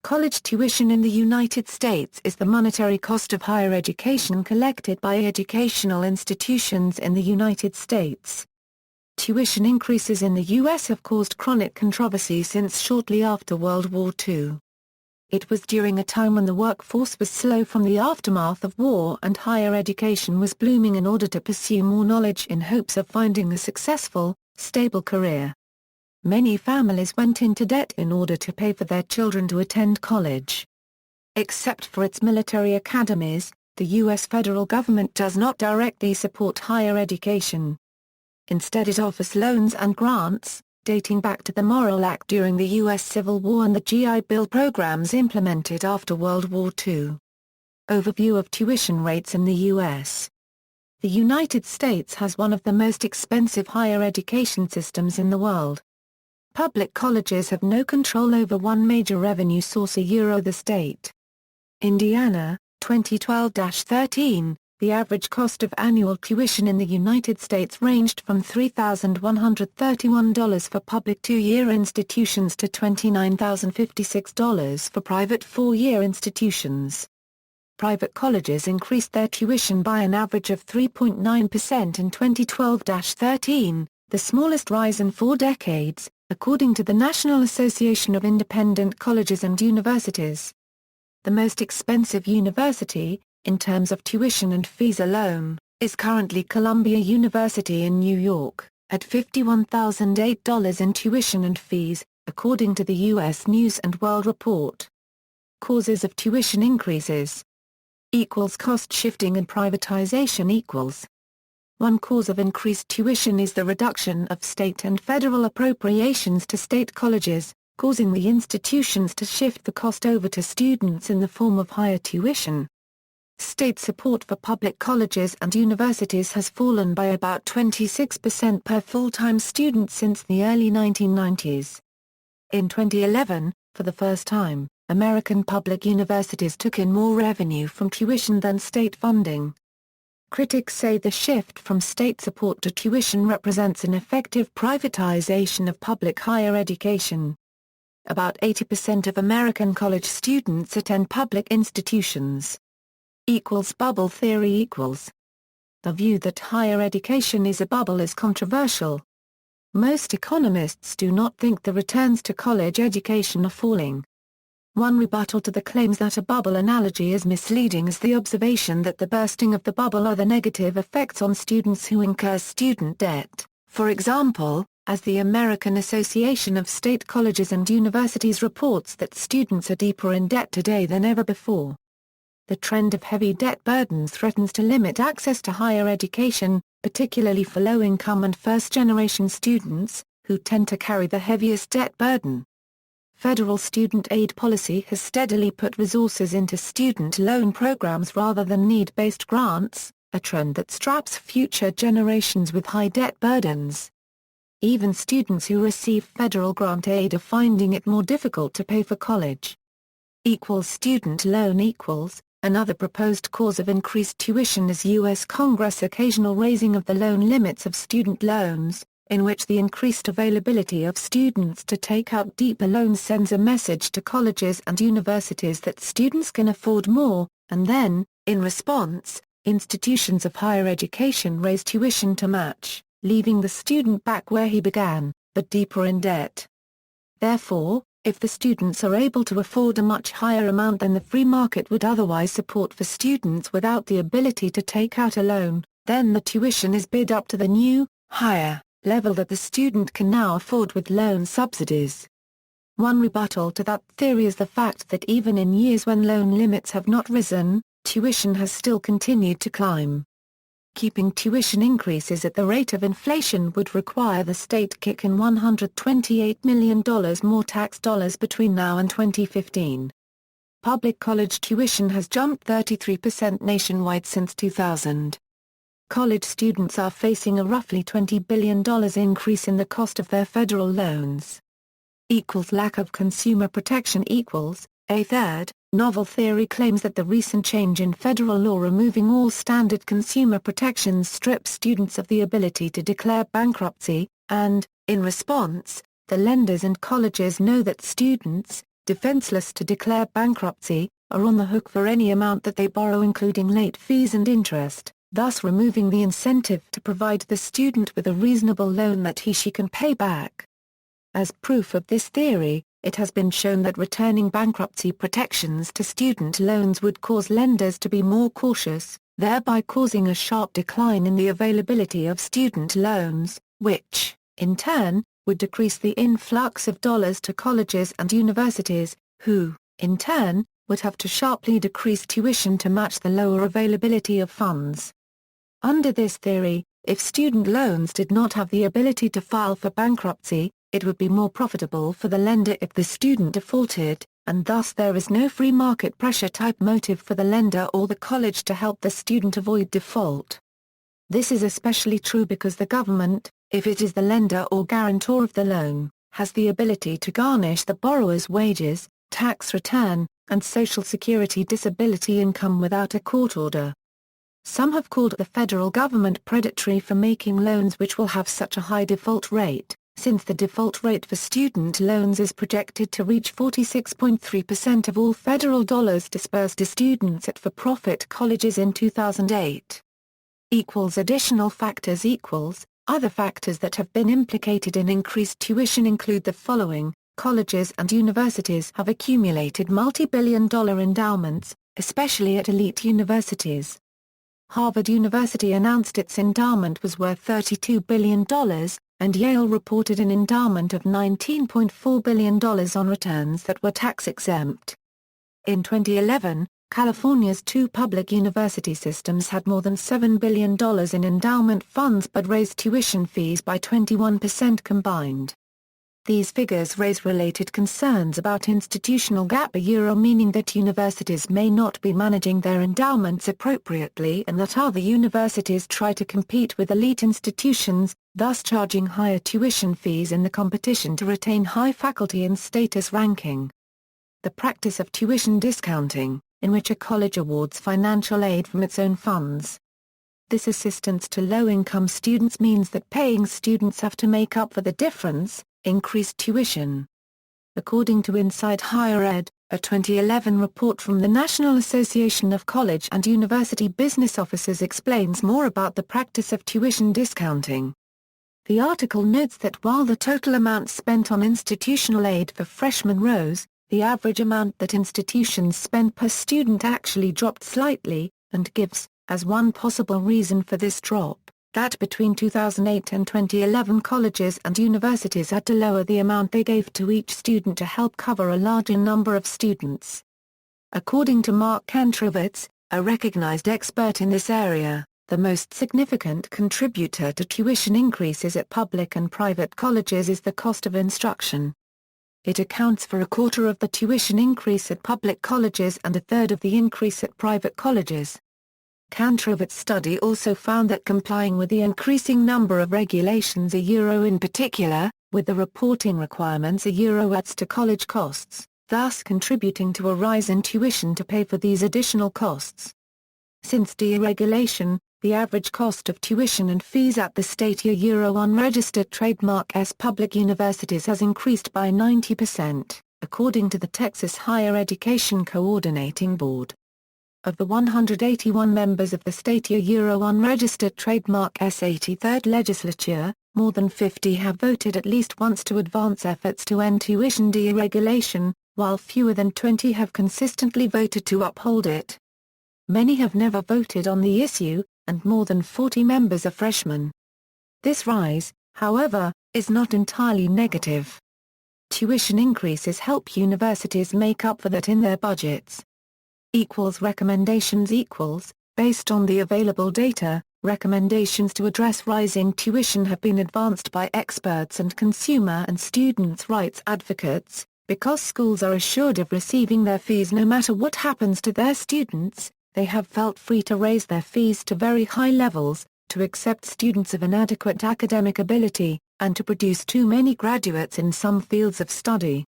College tuition in the United States is the monetary cost of higher education collected by educational institutions in the United States. Tuition increases in the U.S. have caused chronic controversy since shortly after World War II. It was during a time when the workforce was slow from the aftermath of war and higher education was blooming in order to pursue more knowledge in hopes of finding a successful, stable career. Many families went into debt in order to pay for their children to attend college. Except for its military academies, the U.S. federal government does not directly support higher education. Instead it offers loans and grants, dating back to the Morrill Act during the U.S. Civil War and the GI Bill programs implemented after World War II. Overview of tuition rates in the U.S. The United States has one of the most expensive higher education systems in the world. Public colleges have no control over one major revenue source, the state. Indiana, 2012-13, the average cost of annual tuition in the United States ranged from $3,131 for public two-year institutions to $29,056 for private four-year institutions. Private colleges increased their tuition by an average of 3.9% in 2012-13, the smallest rise in 4 decades, according to the National Association of Independent Colleges and Universities. The most expensive university, in terms of tuition and fees alone, is currently Columbia University in New York, at $51,008 in tuition and fees, according to the U.S. News & World Report. Causes of tuition increases equals cost shifting and privatization equals. One cause of increased tuition is the reduction of state and federal appropriations to state colleges, causing the institutions to shift the cost over to students in the form of higher tuition. State support for public colleges and universities has fallen by about 26% per full-time student since the early 1990s. In 2011, for the first time, American public universities took in more revenue from tuition than state funding. Critics say the shift from state support to tuition represents an effective privatization of public higher education. About 80% of American college students attend public institutions. Bubble theory equals. The view that higher education is a bubble is controversial. Most economists do not think the returns to college education are falling. One rebuttal to the claims that a bubble analogy is misleading is the observation that the bursting of the bubble are the negative effects on students who incur student debt. For example, as the American Association of State Colleges and Universities reports that students are deeper in debt today than ever before. The trend of heavy debt burdens threatens to limit access to higher education, particularly for low-income and first-generation students, who tend to carry the heaviest debt burden. Federal student aid policy has steadily put resources into student loan programs rather than need-based grants, a trend that straps future generations with high debt burdens. Even students who receive federal grant aid are finding it more difficult to pay for college. Student loan equals. Another proposed cause of increased tuition is U.S. Congress' occasional raising of the loan limits of student loans, in which the increased availability of students to take out deeper loans sends a message to colleges and universities that students can afford more, and then, in response, institutions of higher education raise tuition to match, leaving the student back where he began, but deeper in debt. Therefore, if the students are able to afford a much higher amount than the free market would otherwise support for students without the ability to take out a loan, then the tuition is bid up to the new, higher, level that the student can now afford with loan subsidies. One rebuttal to that theory is the fact that even in years when loan limits have not risen, tuition has still continued to climb. Keeping tuition increases at the rate of inflation would require the state kick in $128 million more tax dollars between now and 2015. Public college tuition has jumped 33% nationwide since 2000. College students are facing a roughly $20 billion increase in the cost of their federal loans. Lack of consumer protection equals. A third, novel theory claims that the recent change in federal law removing all standard consumer protections strips students of the ability to declare bankruptcy, and, in response, the lenders and colleges know that students, defenseless to declare bankruptcy, are on the hook for any amount that they borrow including late fees and interest, thus removing the incentive to provide the student with a reasonable loan that he/she can pay back. As proof of this theory, it has been shown that returning bankruptcy protections to student loans would cause lenders to be more cautious, thereby causing a sharp decline in the availability of student loans, which, in turn, would decrease the influx of dollars to colleges and universities, who, in turn, would have to sharply decrease tuition to match the lower availability of funds. Under this theory, if student loans did not have the ability to file for bankruptcy, it would be more profitable for the lender if the student defaulted, and thus there is no free market pressure type motive for the lender or the college to help the student avoid default. This is especially true because the government, if it is the lender or guarantor of the loan, has the ability to garnish the borrower's wages, tax return, and Social Security disability income without a court order. Some have called the federal government predatory for making loans which will have such a high default rate, since the default rate for student loans is projected to reach 46.3% of all federal dollars disbursed to students at for-profit colleges in 2008. Additional factors Other factors that have been implicated in increased tuition include the following. Colleges and universities have accumulated multi-billion-dollar endowments, especially at elite universities. Harvard University announced its endowment was worth $32 billion, and Yale reported an endowment of $19.4 billion on returns that were tax-exempt. In 2011, California's two public university systems had more than $7 billion in endowment funds but raised tuition fees by 21% combined. These figures raise related concerns about institutional gap meaning that universities may not be managing their endowments appropriately and that other universities try to compete with elite institutions, thus charging higher tuition fees in the competition to retain high faculty and status ranking. The practice of tuition discounting, in which a college awards financial aid from its own funds. This assistance to low-income students means that paying students have to make up for the difference, increased tuition. According to Inside Higher Ed, a 2011 report from the National Association of College and University Business Officers explains more about the practice of tuition discounting. The article notes that while the total amount spent on institutional aid for freshmen rose, the average amount that institutions spend per student actually dropped slightly, and gives, as one possible reason for this drop, that between 2008 and 2011 colleges and universities had to lower the amount they gave to each student to help cover a larger number of students. According to Mark Kantrovitz, a recognized expert in this area, the most significant contributor to tuition increases at public and private colleges is the cost of instruction. It accounts for a quarter of the tuition increase at public colleges and a third of the increase at private colleges. Kantrovitz's study also found that complying with the increasing number of regulations in particular, with the reporting requirements adds to college costs, thus contributing to a rise in tuition to pay for these additional costs. Since deregulation, the average cost of tuition and fees at the state unregistered trademark public universities has increased by 90%, according to the Texas Higher Education Coordinating Board. Of the 181 members of the state unregistered trademark 83rd legislature, more than 50 have voted at least once to advance efforts to end tuition deregulation, while fewer than 20 have consistently voted to uphold it. Many have never voted on the issue, and more than 40 members are freshmen. This rise, however, is not entirely negative. Tuition increases help universities make up for that in their budgets. Recommendations Based on the available data, recommendations to address rising tuition have been advanced by experts and consumer and students' rights advocates, because schools are assured of receiving their fees no matter what happens to their students. They have felt free to raise their fees to very high levels, to accept students of inadequate academic ability, and to produce too many graduates in some fields of study.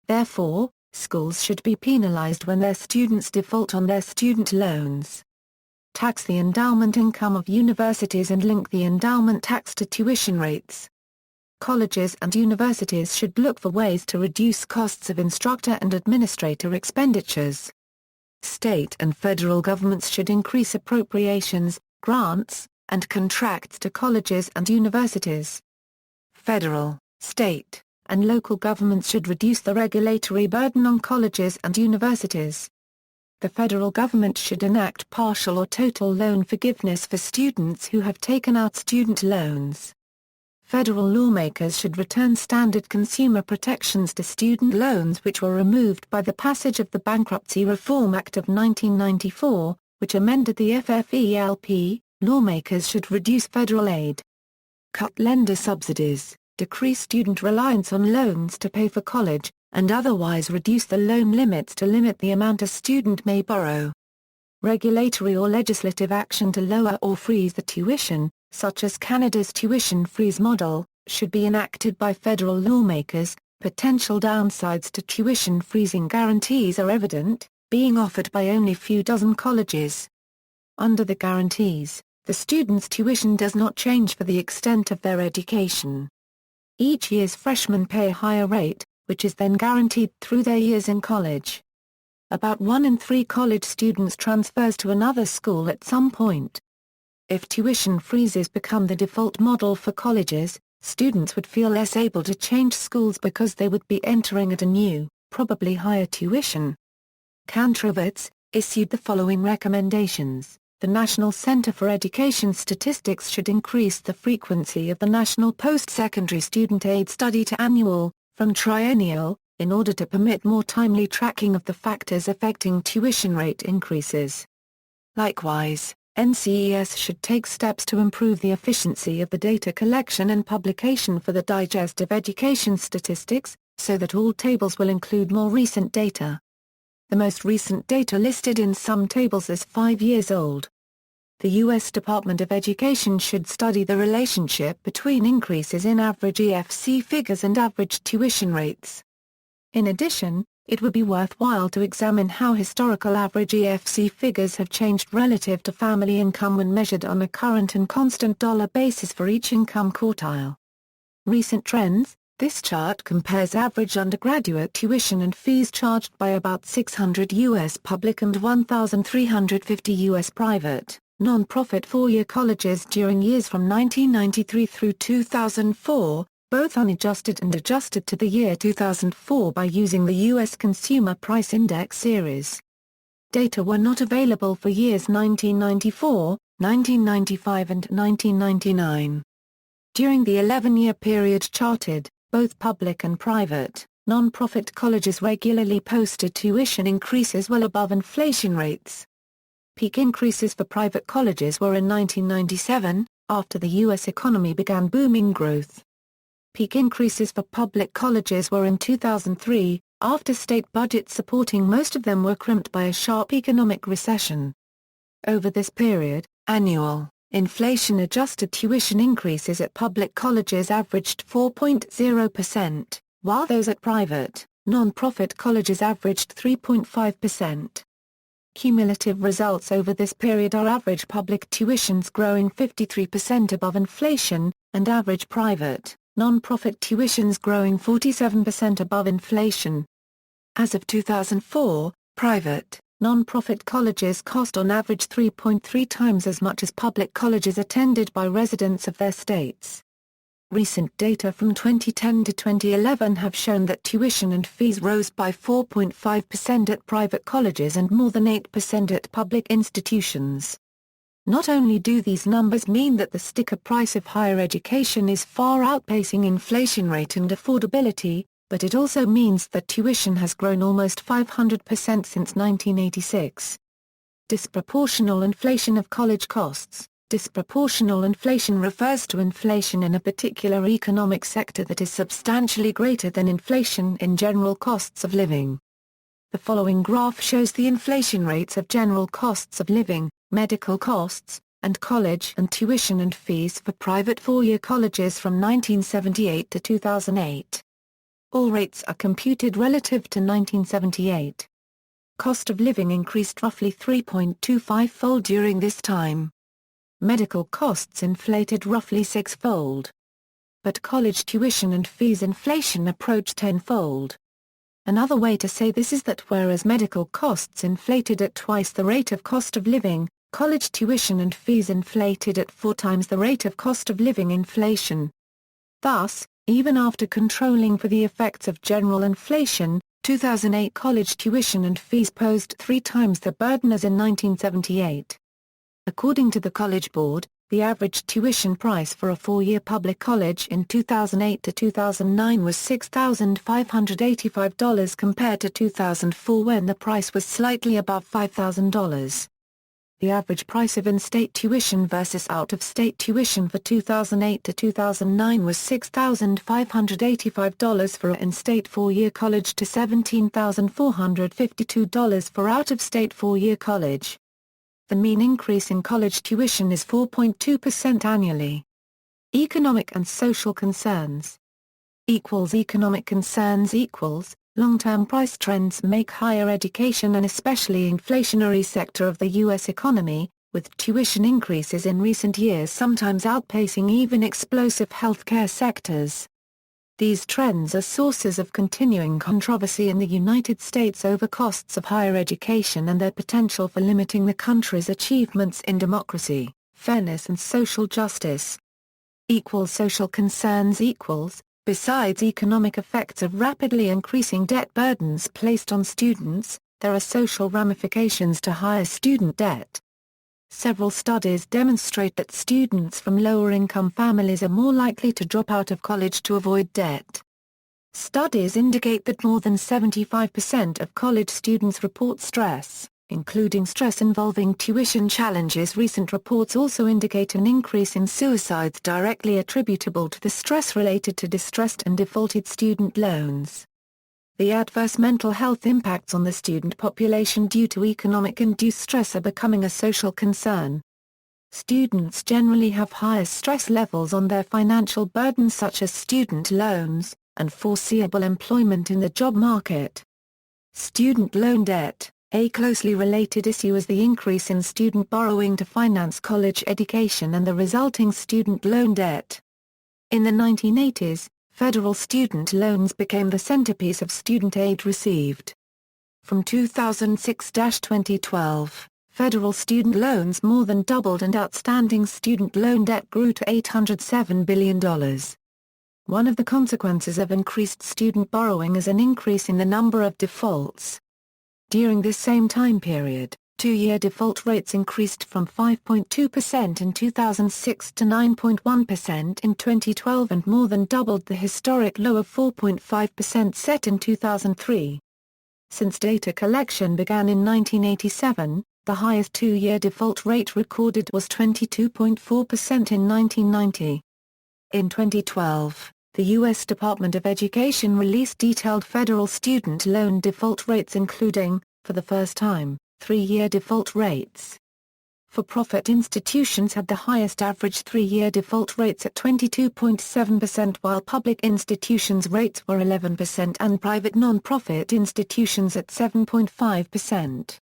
Therefore, schools should be penalized when their students default on their student loans. Tax the endowment income of universities and link the endowment tax to tuition rates. Colleges and universities should look for ways to reduce costs of instructor and administrator expenditures. State and federal governments should increase appropriations, grants, and contracts to colleges and universities. Federal, state, and local governments should reduce the regulatory burden on colleges and universities. The federal government should enact partial or total loan forgiveness for students who have taken out student loans. Federal lawmakers should return standard consumer protections to student loans which were removed by the passage of the Bankruptcy Reform Act of 1994, which amended the FFELP. Lawmakers should reduce federal aid, cut lender subsidies, decrease student reliance on loans to pay for college, and otherwise reduce the loan limits to limit the amount a student may borrow. Regulatory or legislative action to lower or freeze the tuition, such as Canada's tuition freeze model, should be enacted by federal lawmakers. Potential downsides to tuition freezing guarantees are evident, being offered by only few dozen colleges. Under the guarantees, the student's tuition does not change for the extent of their education. Each year's freshmen pay a higher rate, which is then guaranteed through their years in college. About 1 in 3 college students transfers to another school at some point. If tuition freezes become the default model for colleges, students would feel less able to change schools because they would be entering at a new, probably higher tuition. Kantrovitz issued the following recommendations. The National Center for Education Statistics should increase the frequency of the National Post-Secondary Student Aid Study to annual, from triennial, in order to permit more timely tracking of the factors affecting tuition rate increases. Likewise, NCES should take steps to improve the efficiency of the data collection and publication for the digest of education statistics, so that all tables will include more recent data. The most recent data listed in some tables is 5 years old. The U.S. Department of Education should study the relationship between increases in average EFC figures and average tuition rates. In addition, it would be worthwhile to examine how historical average EFC figures have changed relative to family income when measured on a current and constant dollar basis for each income quartile. Recent trends. This chart compares average undergraduate tuition and fees charged by about 600 U.S. public and 1,350 U.S. private, non-profit four-year colleges during years from 1993 through 2004, both unadjusted and adjusted to the year 2004 by using the U.S. Consumer Price Index series. Data were not available for years 1994, 1995 and 1999. During the 11-year period charted, both public and private, non-profit colleges regularly posted tuition increases well above inflation rates. Peak increases for private colleges were in 1997, after the U.S. economy began booming growth. Peak increases for public colleges were in 2003, after state budgets supporting most of them were crimped by a sharp economic recession. Over this period, annual, inflation-adjusted tuition increases at public colleges averaged 4.0%, while those at private, non-profit colleges averaged 3.5%. Cumulative results over this period are average public tuitions growing 53% above inflation, and average private, non-profit tuitions growing 47% above inflation. As of 2004, private, non-profit colleges cost on average 3.3 times as much as public colleges attended by residents of their states. Recent data from 2010 to 2011 have shown that tuition and fees rose by 4.5% at private colleges and more than 8% at public institutions. Not only do these numbers mean that the sticker price of higher education is far outpacing inflation rate and affordability, but it also means that tuition has grown almost 500% since 1986. Disproportional inflation of college costs. Disproportional inflation refers to inflation in a particular economic sector that is substantially greater than inflation in general costs of living. The following graph shows the inflation rates of general costs of living, medical costs, and college and tuition and fees for private four-year colleges from 1978 to 2008. All rates are computed relative to 1978. Cost of living increased roughly 3.25-fold during this time. Medical costs inflated roughly 6-fold. but college tuition and fees inflation approached tenfold. Another way to say this is that whereas medical costs inflated at twice the rate of cost of living, college tuition and fees inflated at 4 times the rate of cost of living inflation. Thus, even after controlling for the effects of general inflation, 2008 college tuition and fees posed 3 times the burden as in 1978. According to the College Board, the average tuition price for a 4-year public college in 2008 to 2009 was $6,585 compared to 2004 when the price was slightly above $5,000. The average price of in-state tuition versus out-of-state tuition for 2008 to 2009 was $6,585 for an in-state 4-year college to $17,452 for out-of-state 4-year college. The mean increase in college tuition is 4.2% annually. Economic and social concerns. Economic concerns long-term price trends make higher education an especially inflationary sector of the U.S. economy, with tuition increases in recent years sometimes outpacing even explosive healthcare sectors. These trends are sources of continuing controversy in the United States over costs of higher education and their potential for limiting the country's achievements in democracy, fairness and social justice. Social concerns Besides economic effects of rapidly increasing debt burdens placed on students, there are social ramifications to higher student debt. Several studies demonstrate that students from lower-income families are more likely to drop out of college to avoid debt. Studies indicate that more than 75% of college students report stress, including stress involving tuition challenges. Recent reports also indicate an increase in suicides directly attributable to the stress related to distressed and defaulted student loans. The adverse mental health impacts on the student population due to economic-induced stress are becoming a social concern. Students generally have higher stress levels on their financial burdens such as student loans, and foreseeable employment in the job market. Student loan debt. A closely related issue is the increase in student borrowing to finance college education and the resulting student loan debt. In the 1980s, federal student loans became the centerpiece of student aid received. From 2006-2012, federal student loans more than doubled and outstanding student loan debt grew to $807 billion. One of the consequences of increased student borrowing is an increase in the number of defaults. During this same time period, 2-year default rates increased from 5.2% in 2006 to 9.1% in 2012 and more than doubled the historic low of 4.5% set in 2003. Since data collection began in 1987, the highest 2-year default rate recorded was 22.4% in 1990. In 2012, the U.S. Department of Education released detailed federal student loan default rates including, for the first time, 3-year default rates. For-profit institutions had the highest average 3-year default rates at 22.7% while public institutions' rates were 11% and private non-profit institutions at 7.5%.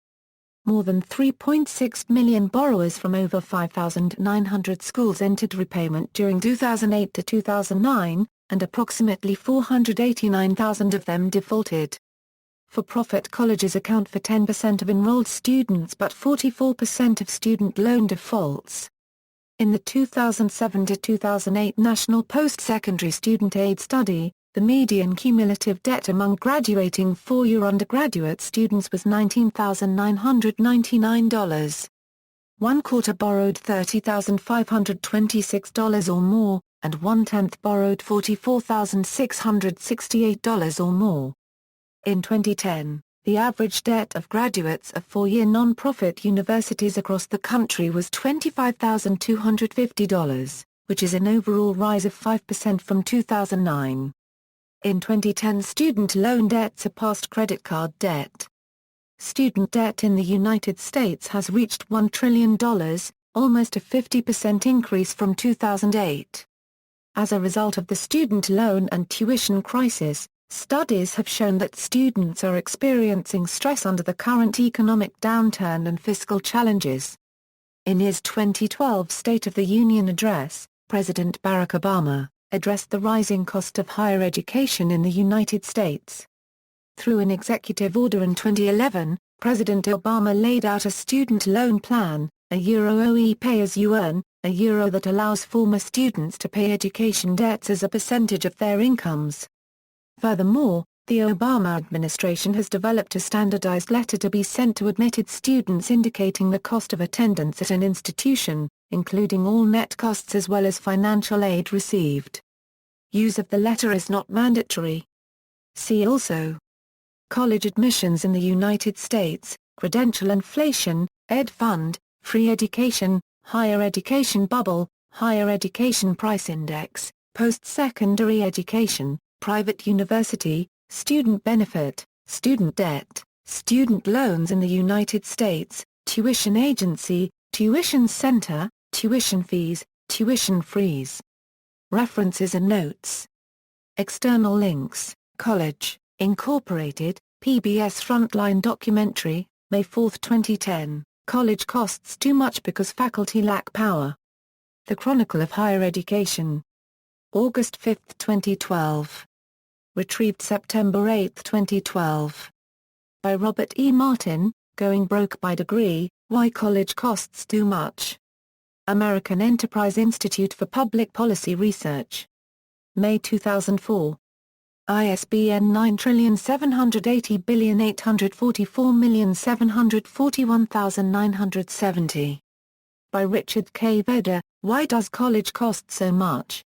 More than 3.6 million borrowers from over 5,900 schools entered repayment during 2008 to 2009, and approximately 489,000 of them defaulted. For-profit colleges account for 10% of enrolled students but 44% of student loan defaults. In the 2007 to 2008 National Post-Secondary Student Aid Study, the median cumulative debt among graduating 4-year undergraduate students was $19,999. One quarter borrowed $30,526 or more, and 1/10 borrowed $44,668 or more. In 2010, the average debt of graduates of 4-year non-profit universities across the country was $25,250, which is an overall rise of 5% from 2009. In 2010 student loan debt surpassed credit card debt. Student debt in the United States has reached $1 trillion, almost a 50% increase from 2008. As a result of the student loan and tuition crisis, studies have shown that students are experiencing stress under the current economic downturn and fiscal challenges. In his 2012 State of the Union address, President Barack Obama, addressed the rising cost of higher education in the United States. Through an executive order in 2011, President Obama laid out a student loan plan, a OE pay-as-you-earn, a euro that allows former students to pay education debts as a percentage of their incomes. Furthermore, the Obama administration has developed a standardized letter to be sent to admitted students indicating the cost of attendance at an institution, including all net costs as well as financial aid received. Use of the letter is not mandatory. See also: college admissions in the United States, credential inflation, Ed Fund, free education, higher education bubble, higher education price index, post-secondary education, private university, student benefit, student debt, student loans in the United States, tuition agency, tuition center, tuition fees, tuition freeze. References and notes. External links: College, Incorporated, PBS Frontline documentary, May 4, 2010, College Costs Too Much Because Faculty Lack Power. The Chronicle of Higher Education. August 5, 2012. Retrieved September 8, 2012. By Robert E. Martin, Going Broke by Degree, Why College Costs Too Much. American Enterprise Institute for Public Policy Research. May 2004. ISBN 9780844741970. By Richard K. Vedder, Why Does College Cost So Much?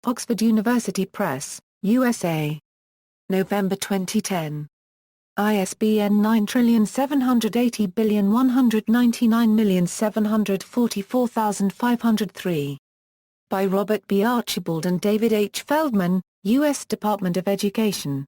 Oxford University Press, USA. November 2010. ISBN 9780199744503. By Robert B. Archibald and David H. Feldman, U.S. Department of Education.